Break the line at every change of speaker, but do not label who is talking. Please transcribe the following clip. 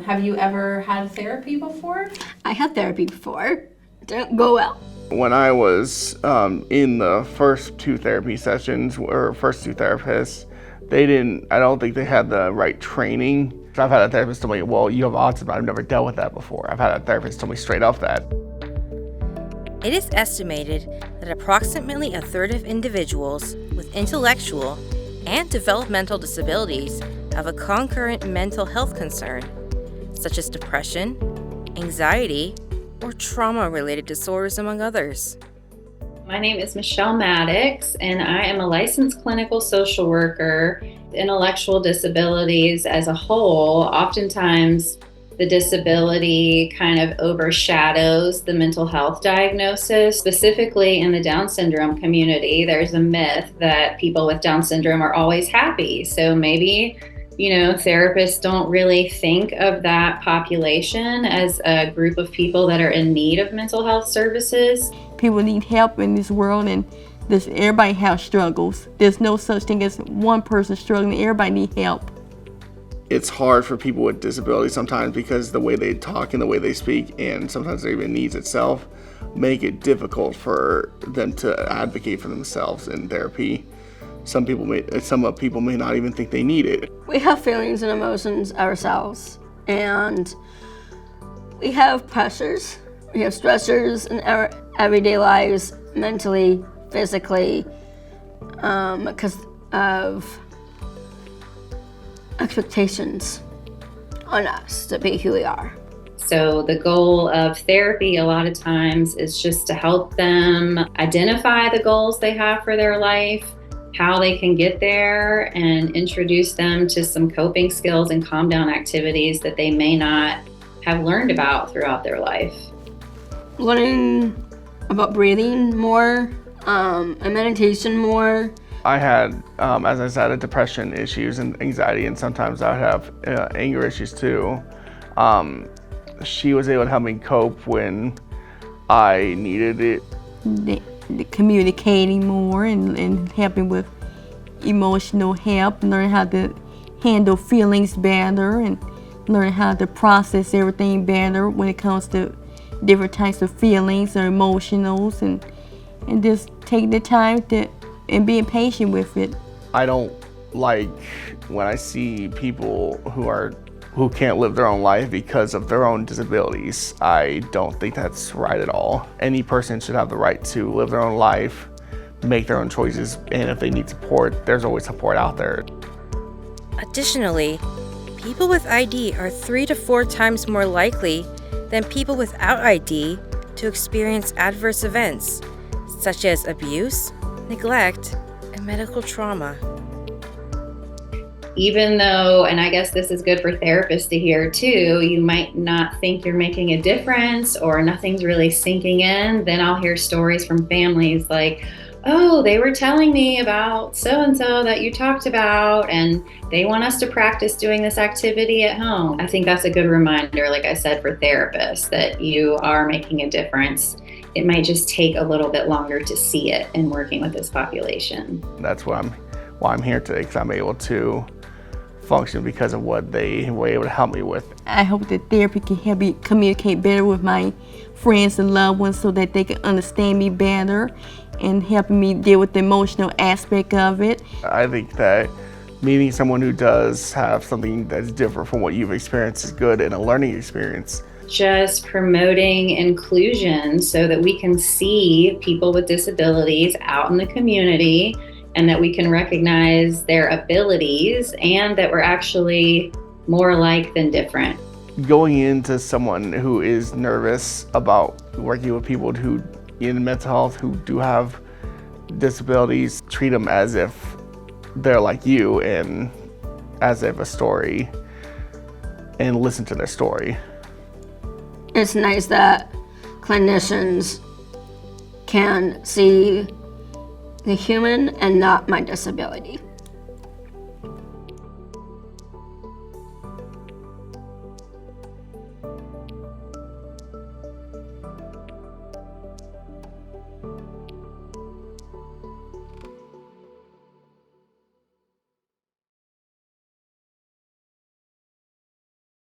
Have you ever had therapy before?
I had therapy before. Didn't go well.
When I was in the first two therapy sessions, or first two therapists, I don't think they had the right training. So I've had a therapist tell me, well, you have autism. I've never dealt with that before. I've had a therapist tell me straight off that.
It is estimated that approximately a third of individuals with intellectual and developmental disabilities have a concurrent mental health concern, such as depression, anxiety, or trauma-related disorders, among others.
My name is Michelle Maddox, and I am a licensed clinical social worker. Intellectual disabilities as a whole, oftentimes the disability kind of overshadows the mental health diagnosis. Specifically in the Down syndrome community, there's a myth that people with Down syndrome are always happy. So maybe, therapists don't really think of that population as a group of people that are in need of mental health services.
People need help in this world, and everybody has struggles. There's no such thing as one person struggling. Everybody needs help.
It's hard for people with disabilities sometimes because the way they talk and the way they speak, and sometimes their even needs itself, make it difficult for them to advocate for themselves in therapy. Some people may not even think they need it.
We have feelings and emotions ourselves, and we have pressures. We have stressors in our everyday lives, mentally, physically, because of expectations on us to be who we are.
So the goal of therapy a lot of times is just to help them identify the goals they have for their life, how they can get there, and introduce them to some coping skills and calm down activities that they may not have learned about throughout their life.
Learning about breathing more, and meditation more.
I had, as I said, depression issues and anxiety, and sometimes I would have anger issues too. She was able to help me cope when I needed it.
The communicating more and helping with emotional help, learn how to handle feelings better and learn how to process everything better when it comes to different types of feelings or emotionals, and just take the time and being patient with it.
I don't like when I see people who can't live their own life because of their own disabilities. I don't think that's right at all. Any person should have the right to live their own life, make their own choices, and if they need support, there's always support out there.
Additionally, people with ID are 3 to 4 times more likely than people without ID to experience adverse events, such as abuse, neglect, and medical trauma.
Even though, and I guess this is good for therapists to hear too, you might not think you're making a difference or nothing's really sinking in, then I'll hear stories from families like, oh, they were telling me about so-and-so that you talked about, and they want us to practice doing this activity at home. I think that's a good reminder, like I said, for therapists, that you are making a difference. It might just take a little bit longer to see it in working with this population.
That's why I'm here today, because I'm able to function because of what they were able to help me with.
I hope that therapy can help me communicate better with my friends and loved ones so that they can understand me better and helping me deal with the emotional aspect of it.
I think that meeting someone who does have something that's different from what you've experienced is good and a learning experience.
Just promoting inclusion so that we can see people with disabilities out in the community and that we can recognize their abilities and that we're actually more alike than different.
Going into someone who is nervous about working with people who in mental health who do have disabilities, treat them as if they're like you and as if a story, and listen to their story.
It's nice that clinicians can see the human and not my disability.